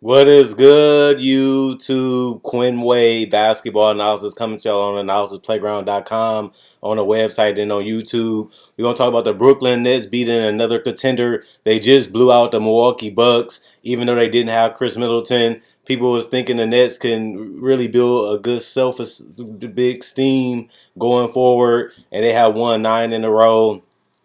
What is good, YouTube? Quinn Wade basketball analysis coming to y'all on analysisplayground.com on the website and on YouTube. We're going to talk about the Brooklyn Nets beating another contender. They just blew out the Milwaukee Bucks, even though they didn't have Chris Middleton. People was thinking the Nets can really build a good big steam going forward, and they have won 9 in a row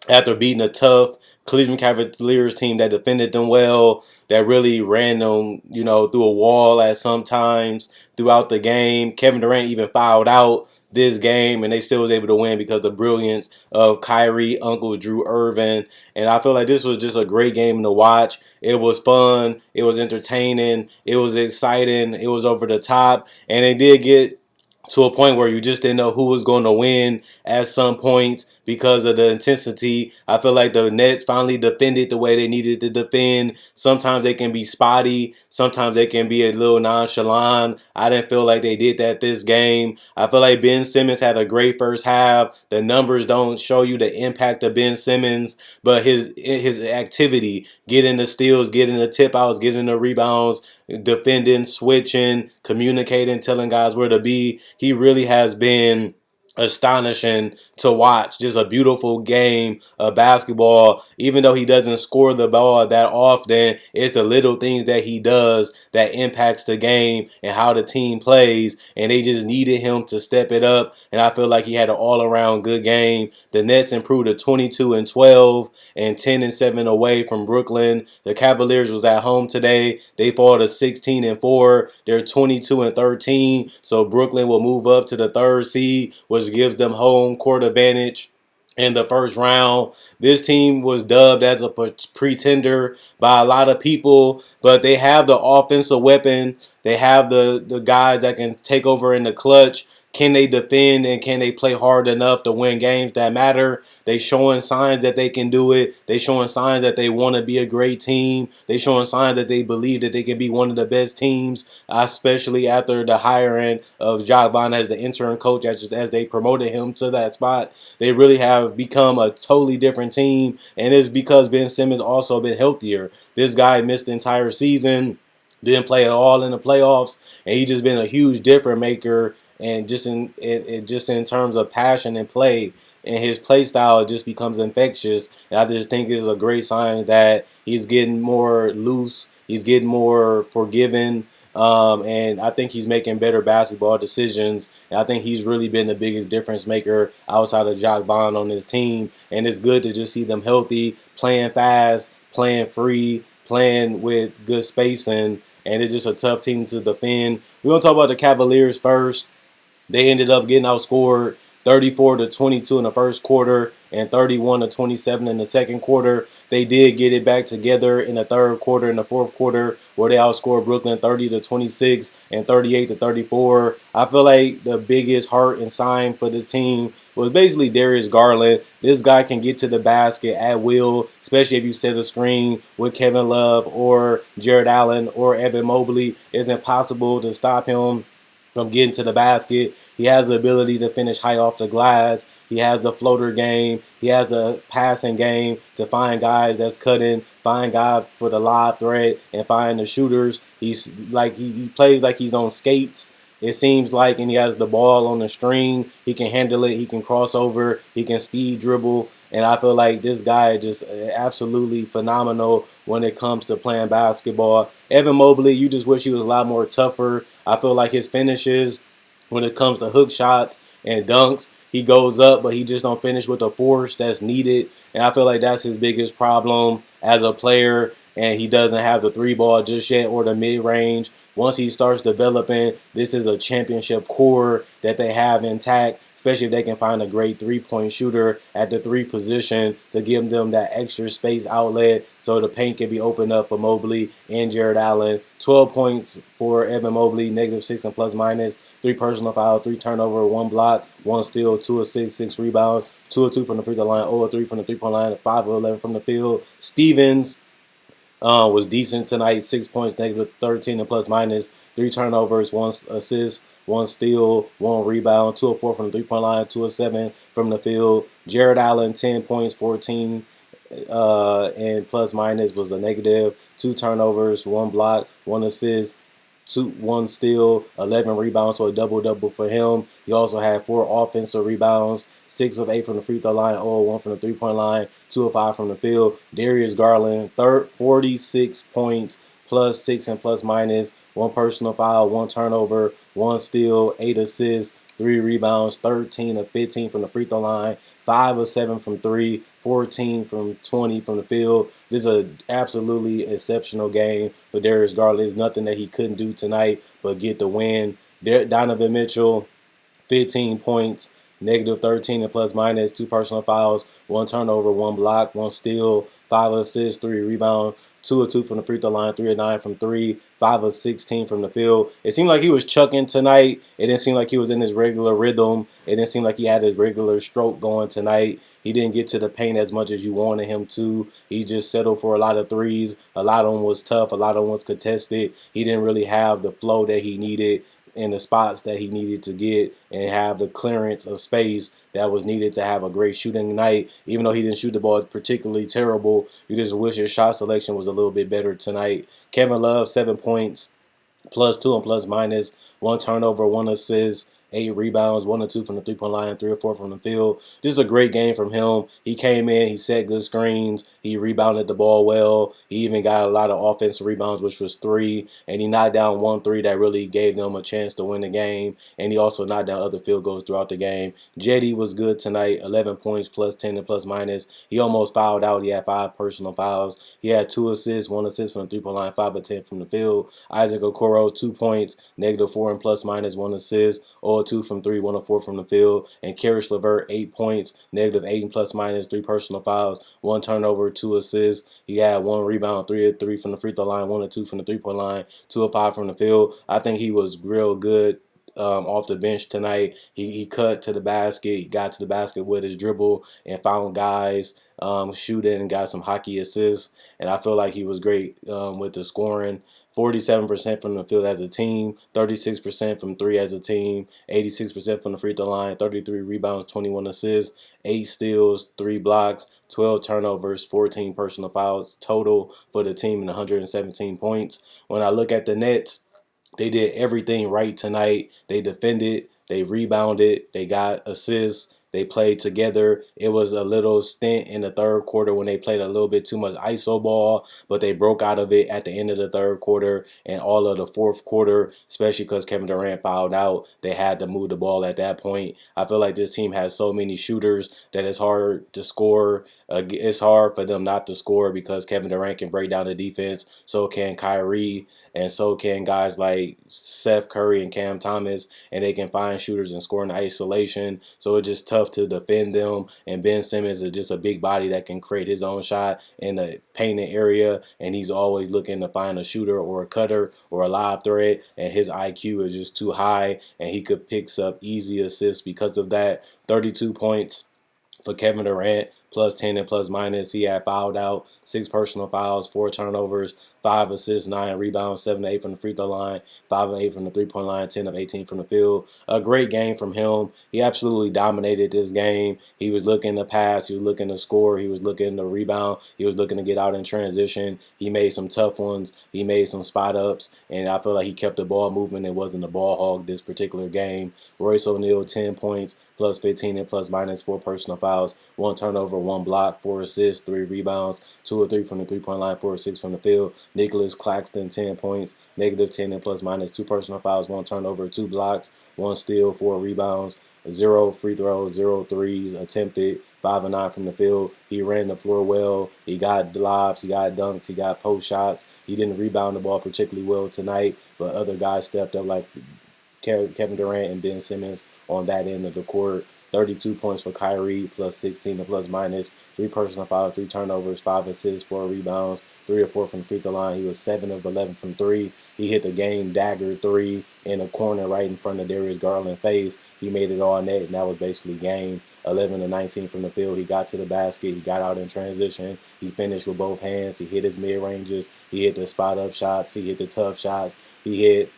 after beating a tough Cleveland Cavaliers team that defended them well, that really ran them, through a wall at some times throughout the game. Kevin Durant even fouled out this game, and they still was able to win because of the brilliance of Kyrie, Uncle Drew Irvin. And I feel like this was just a great game to watch. It was fun. It was entertaining. It was exciting. It was over the top. And they did get to a point where you just didn't know who was going to win at some points because of the intensity. I feel like the Nets finally defended the way they needed to defend. Sometimes they can be spotty. Sometimes they can be a little nonchalant. I didn't feel like they did that this game. I feel like Ben Simmons had a great first half. The numbers don't show you the impact of Ben Simmons, but his activity, getting the steals, getting the tip outs, getting the rebounds, defending, switching, communicating, telling guys where to be. He really has been astonishing to watch. Just a beautiful game of basketball. Even though he doesn't score the ball that often, it's the little things that he does that impacts the game and how the team plays. And they just needed him to step it up. And I feel like he had an all-around good game. The Nets improved to 22-12 and 10-7 away from Brooklyn. The Cavaliers was at home today. They fall to 16-4. They're 22-13. So Brooklyn will move up to the third seed, which gives them home court advantage in the first round. This team was dubbed as a pretender by a lot of people, but they have the offensive weapon. They have the guys that can take over in the clutch. Can they defend and can they play hard enough to win games that matter? They showing signs that they can do it. They showing signs that they want to be a great team. They showing signs that they believe that they can be one of the best teams, especially after the hiring of Jacques Vaughn as the interim coach as they promoted him to that spot. They really have become a totally different team, and it's because Ben Simmons also been healthier. This guy missed the entire season, didn't play at all in the playoffs, and he just been a huge difference maker. And just in terms of passion and play, and his play style just becomes infectious. And I just think it's a great sign that he's getting more loose, he's getting more forgiving, and I think he's making better basketball decisions. And I think he's really been the biggest difference maker outside of Jacques Vaughn on this team. And it's good to just see them healthy, playing fast, playing free, playing with good spacing. And it's just a tough team to defend. We're going to talk about the Cavaliers first. They ended up getting outscored 34-22 in the first quarter and 31-27 in the second quarter. They did get it back together in the third quarter and the fourth quarter, where they outscored Brooklyn 30-26 and 38-34. I feel like the biggest heart and sign for this team was basically Darius Garland. This guy can get to the basket at will, especially if you set a screen with Kevin Love or Jared Allen or Evan Mobley. It's impossible to stop him from getting to the basket. He has the ability to finish high off the glass. He has the floater game. He has the passing game to find guys that's cutting, find guys for the lob threat, and find the shooters. He's like he plays like he's on skates. It seems like, and he has the ball on the string. He can handle it. He can cross over. He can speed dribble. And I feel like this guy is just absolutely phenomenal when it comes to playing basketball. Evan Mobley, you just wish he was a lot more tougher. I feel like his finishes, when it comes to hook shots and dunks, he goes up, but he just don't finish with the force that's needed. And I feel like that's his biggest problem as a player. And he doesn't have the three ball just yet or the mid range. Once he starts developing, this is a championship core that they have intact, especially if they can find a great three-point shooter at the three position to give them that extra space outlet so the paint can be opened up for Mobley and Jared Allen. 12 points for Evan Mobley, -6 and plus minus, 3 personal fouls, 3 turnovers, 1 block, 1 steal, 2 assists, 6 rebounds, 2 of 2 from the free throw line, 0 of 3 from the three-point line, 5 of 11 from the field. Stevens was decent tonight. 6 points, -13 and plus minus, 3 turnovers, 1 assist, 1 steal, 1 rebound, 2 of 4 from the three-point line, 2 of 7 from the field. Jared Allen, 10 points, 14 and plus minus was a negative. 2 turnovers, 1 block, 1 assist, 1 steal, 11 rebounds, so a double-double for him. He also had 4 offensive rebounds, 6 of 8 from the free throw line, 0 of 1 from the three-point line, 2 of 5 from the field. Darius Garland, 46 points, plus 6 and plus minus, 1 personal foul, 1 turnover, 1 steal, 8 assists, 3 rebounds, 13 of 15 from the free throw line, 5 of 7 from three, 14 from 20 from the field. This is an absolutely exceptional game for Darius Garland. There's nothing that he couldn't do tonight but get the win. Donovan Mitchell, 15 points, negative 13 and plus minus, 2 personal fouls, 1 turnover, 1 block, 1 steal, 5 assists, 3 rebounds, 2 of 2 from the free throw line, 3 of 9 from three, 5 of 16 from the field. It seemed like he was chucking tonight. It didn't seem like he was in his regular rhythm. It didn't seem like he had his regular stroke going tonight. He didn't get to the paint as much as you wanted him to. He just settled for a lot of threes. A lot of them was tough. A lot of them was contested. He didn't really have the flow that he needed in the spots that he needed to get and have the clearance of space that was needed to have a great shooting night. Even though he didn't shoot the ball particularly terrible, you just wish his shot selection was a little bit better tonight. Kevin Love, 7 points, +2 and plus minus, 1 turnover, 1 assist, 8 rebounds, 1 of 2 from the three-point line, 3 of 4 from the field. This is a great game from him. He came in, he set good screens, he rebounded the ball well. He even got a lot of offensive rebounds, which was 3, and he knocked down 1 3 that really gave them a chance to win the game. And he also knocked down other field goals throughout the game. Jetty was good tonight, 11 points, +10 and plus minus. He almost fouled out. He had 5 personal fouls. He had 2 assists, 1 assist from the three-point line, 5 of 10 from the field. Isaac Okoro, 2 points, -4 and plus minus, 1 assist, 0 of 2 from three, 1 of 4 from the field. And Karis LeVert, 8 points, -8 and plus minus, 3 personal fouls, 1 turnover, 2 assists. He had 1 rebound, 3 of 3 from the free throw line, 1 of 2 from the three-point line, 2 of 5 from the field. I think he was real good off the bench tonight. He cut to the basket. He got to the basket with his dribble and found guys shooting and got some hockey assists. And I feel like he was great with the scoring. 47% from the field as a team, 36% from three as a team, 86% from the free throw line, 33 rebounds, 21 assists, 8 steals, 3 blocks, 12 turnovers, 14 personal fouls total for the team and 117 points. When I look at the Nets, they did everything right tonight. They defended, they rebounded, they got assists, they played together. It was a little stint in the third quarter when they played a little bit too much ISO ball, but they broke out of it at the end of the third quarter and all of the fourth quarter, especially because Kevin Durant fouled out. They had to move the ball at that point. I feel like this team has so many shooters that it's hard to score. It's hard for them not to score because Kevin Durant can break down the defense. So can Kyrie, and so can guys like Seth Curry and Cam Thomas, and they can find shooters and score in isolation. So it's just tough to defend them. And Ben Simmons is just a big body that can create his own shot in the painted area, and he's always looking to find a shooter or a cutter or a lob threat, and his IQ is just too high, and he could pick up easy assists because of that. 32 points for Kevin Durant, +10 and plus minus. He had fouled out, 6 personal fouls, 4 turnovers, 5 assists, 9 rebounds, 7 of 8 from the free throw line, 5 of 8 from the three-point line, 10 of 18 from the field. A great game from him. He absolutely dominated this game. He was looking to pass, he was looking to score, he was looking to rebound, he was looking to get out in transition. He made some tough ones, he made some spot ups, and I feel like he kept the ball moving and wasn't a ball hog this particular game. Royce O'Neal, 10 points, +15 and plus minus, 4 personal fouls, 1 turnover, 1 block, 4 assists, 3 rebounds, 2 of 3 from the three-point line, 4 of 6 from the field. Nicholas Claxton, 10 points, -10 and plus minus, 2 personal fouls, 1 turnover, 2 blocks, 1 steal, 4 rebounds, 0 free throws, 0 threes attempted, 5 of 9 from the field. He ran the floor well. He got lobs, he got dunks, he got post shots. He didn't rebound the ball particularly well tonight, but other guys stepped up like Kevin Durant and Ben Simmons on that end of the court. 32 points for Kyrie, +16 and plus minus, 3 personal fouls, 3 turnovers, 5 assists, 4 rebounds, 3 of 4 from the free throw line. He was 7 of 11 from three. He hit the game dagger 3 in a corner right in front of Darius Garland's face. He made it all net, and that was basically game. 11 of 19 from the field. He got to the basket. He got out in transition. He finished with both hands. He hit his mid-ranges. He hit the spot-up shots. He hit the tough shots. He hit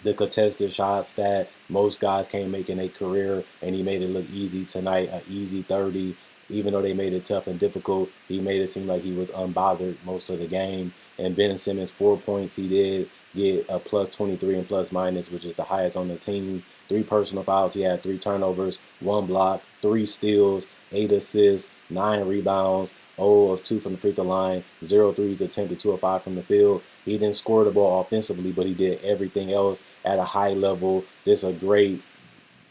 the contested shots that most guys can't make in their career, and he made it look easy tonight, an easy 30 Even though they made it tough and difficult, he made it seem like he was unbothered most of the game. And Ben Simmons, 4 points, he did get a plus 23 and plus minus, which is the highest on the team. Three personal fouls, he had three turnovers, one block, three steals, 8 assists, 9 rebounds, 0 of 2 from the free throw line, 0 threes attempted, 2 of 5 from the field. He didn't score the ball offensively, but he did everything else at a high level. This is a great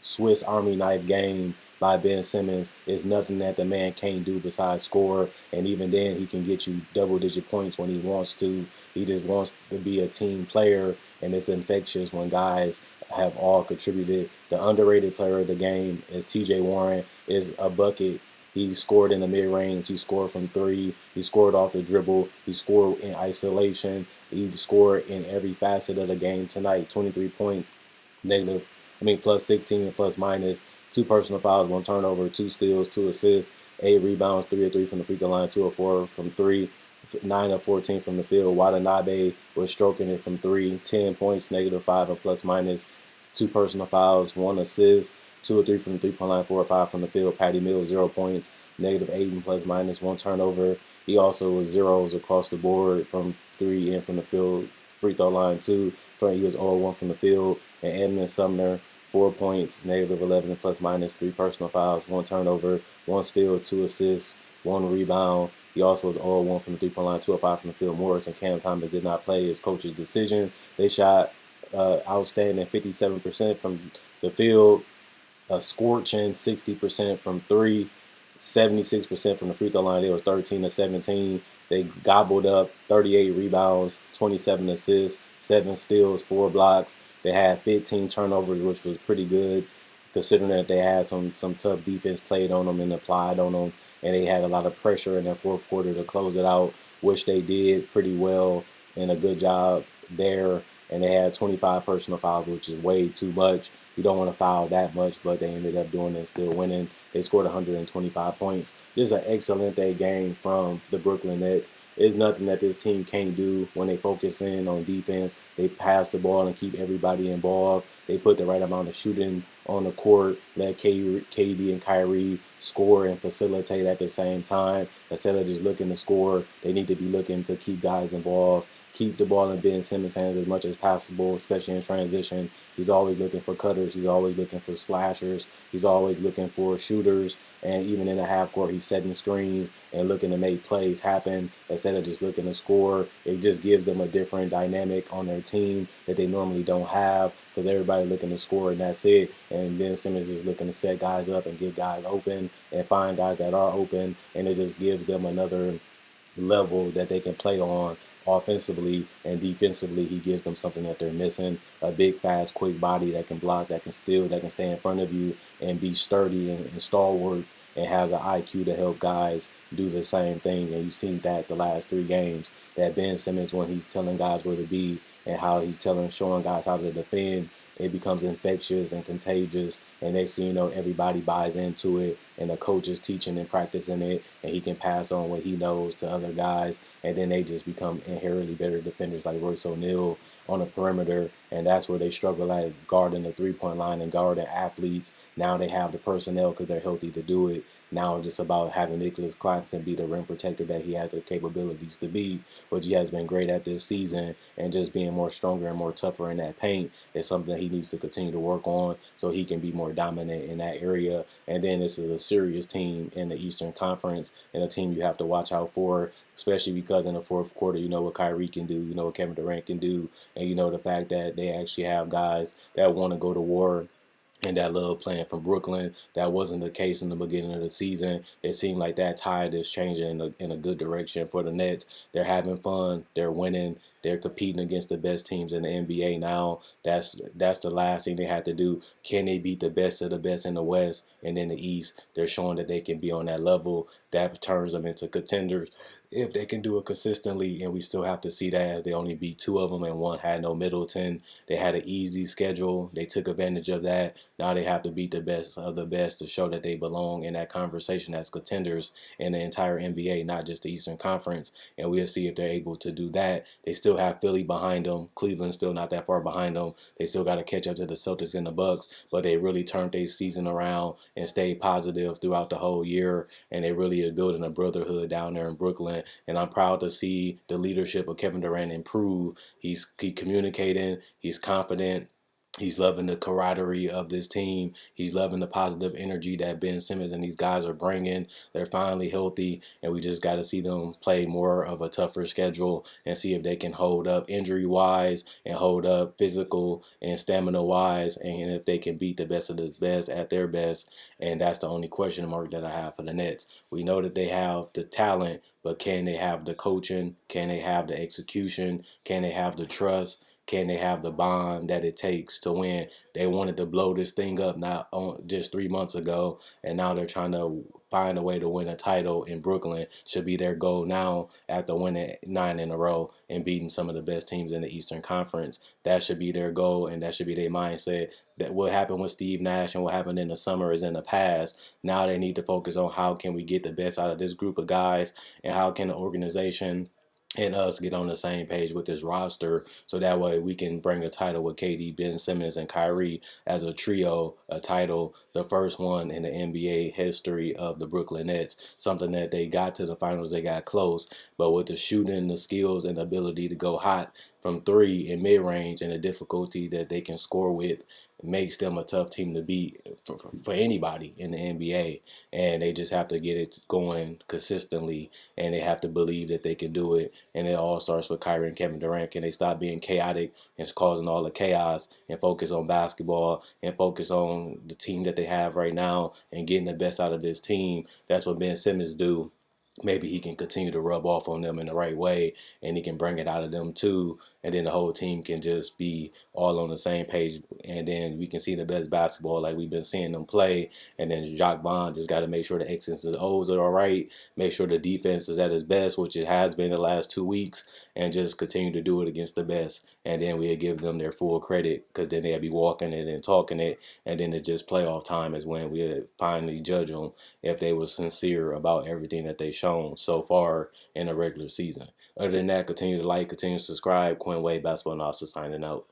Swiss Army knife game by Ben Simmons. Is nothing that the man can't do besides score, and even then he can get you double-digit points when he wants to. He just wants to be a team player, and it's infectious when guys have all contributed. The underrated player of the game is T.J. Warren. Is a bucket. He scored in the mid-range. He scored from three. He scored off the dribble. He scored in isolation. He scored in every facet of the game tonight. 23 point negative, plus 16 and plus minus, two personal fouls, one turnover, two steals, two assists, 8 rebounds, 3 of 3 from the free throw line, 2 of 4 from three, 9 of 14 from the field. Watanabe was stroking it from three, 10 points, -5 and plus minus, two personal fouls, one assist, 2 of 3 from the 3 point line, 4 of 5 from the field. Patty Mills, 0 points, -8 and plus minus, one turnover. He also was zeros across the board from three and from the field, free throw line too. He was 0-1 from the field. And Edmund Sumner, 4 points, -11 and plus minus, three personal fouls, one turnover, one steal, two assists, one rebound. He also was 0-1 from the 3 point line, 2 of 5 from the field. Morris and Cam Thomas did not play. His coach's decision. They shot outstanding 57% from the field, a scorching 60% from three, 76% from the free throw line. They were 13 to 17. They gobbled up 38 rebounds, 27 assists, 7 steals, 4 blocks. They had 15 turnovers, which was pretty good considering that they had some tough defense played on them and applied on them, and they had a lot of pressure in the fourth quarter to close it out, which they did pretty well and a good job there. And they had 25 personal fouls, which is way too much. You don't want to foul that much, but they ended up doing it and still winning. They scored 125 points. This is an excellent day game from the Brooklyn Nets. There's nothing that this team can't do when they focus in on defense. They pass the ball and keep everybody involved. They put the right amount of shooting on the court, let KD and Kyrie score and facilitate at the same time. Instead of just looking to score, they need to be looking to keep guys involved, keep the ball in Ben Simmons' hands as much as possible, especially in transition. He's always looking for cutters. He's always looking for slashers. He's always looking for shooters. And even in the half court, he's setting screens and looking to make plays happen instead of just looking to score. It just gives them a different dynamic on their team that they normally don't have because everybody looking to score and that's it. And Ben Simmons is looking to set guys up and get guys open and find guys that are open. And it just gives them another level that they can play on offensively and defensively. He gives them something that they're missing: a big, fast, quick body that can block, that can steal, that can stay in front of you and be sturdy and stalwart, and has an IQ to help guys do the same thing. And you've seen that the last 3 games, that Ben Simmons, when he's telling guys where to be and how he's showing guys how to defend, it becomes infectious and contagious. And next thing you know, everybody buys into it, and the coach is teaching and practicing it, and he can pass on what he knows to other guys, and then they just become inherently better defenders like Royce O'Neal on the perimeter. And that's where they struggle at guarding the 3 point line and guarding athletes. Now they have the personnel because they're healthy to do it. Now it's just about having Nicholas Claxton be the rim protector that he has the capabilities to be, which he has been great at this season, and just being more stronger and more tougher in that paint is something that he needs to continue to work on so he can be more dominant in that area. And then this is a serious team in the Eastern Conference and a team you have to watch out for, especially because in the fourth quarter, you know what Kyrie can do, you know what Kevin Durant can do, and you know the fact that they actually have guys that want to go to war and that love playing from Brooklyn. That wasn't the case in the beginning of the season. It seemed like that tide is changing in a good direction for the Nets. They're having fun. They're winning. They're competing against the best teams in the NBA now. That's the last thing they have to do. Can they beat the best of the best in the West and in the East? They're showing that they can be on that level. That turns them into contenders if they can do it consistently, and we still have to see that as they only beat two of them and one had no Middleton. They had an easy schedule. They took advantage of that. Now they have to beat the best of the best to show that they belong in that conversation as contenders in the entire NBA, not just the Eastern Conference. And we'll see if they're able to do that. They still have Philly behind them. Cleveland's still not that far behind them. They still got to catch up to the Celtics and the Bucks, but they really turned their season around and stayed positive throughout the whole year. And they really are building a brotherhood down there in Brooklyn. And I'm proud to see the leadership of Kevin Durant improve. He's communicating. He's confident. He's loving the camaraderie of this team. He's loving the positive energy that Ben Simmons and these guys are bringing. They're finally healthy, and we just got to see them play more of a tougher schedule and see if they can hold up injury-wise and hold up physical and stamina-wise, and if they can beat the best of the best at their best. And that's the only question mark that I have for the Nets. We know that they have the talent, but can they have the coaching? Can they have the execution? Can they have the trust? Can they have the bond that it takes to win? They wanted to blow this thing up not just 3 months ago, and now they're trying to find a way to win a title in Brooklyn. Should be their goal now after winning 9 in a row and beating some of the best teams in the Eastern Conference. That should be their goal, and that should be their mindset. That what happened with Steve Nash and what happened in the summer is in the past. Now they need to focus on how can we get the best out of this group of guys, and how can the organization and us get on the same page with this roster, so that way we can bring a title with KD, Ben Simmons, and Kyrie as a trio, a title, the first one in the NBA history of the Brooklyn Nets. Something that they got to the finals, they got close, but with the shooting, the skills, and the ability to go hot from three in mid-range and the difficulty that they can score with, makes them a tough team to beat for anybody in the NBA. And they just have to get it going consistently, and they have to believe that they can do it. And it all starts with Kyrie and Kevin Durant. Can they stop being chaotic and causing all the chaos and focus on basketball and focus on the team that they have right now and getting the best out of this team? That's what Ben Simmons do. Maybe he can continue to rub off on them in the right way, and he can bring it out of them too, and then the whole team can just be all on the same page, and then we can see the best basketball like we've been seeing them play. And then Jacques Bond just got to make sure the X's and O's are all right, make sure the defense is at its best, which it has been the last 2 weeks, and just continue to do it against the best. And then we'll give them their full credit, because then they'll be walking it and talking it, and then it's just playoff time is when we'll finally judge them if they were sincere about everything that they've shown so far in the regular season. Other than that, continue to like, continue to subscribe. Quinn Wade Basketball Analysis signing out.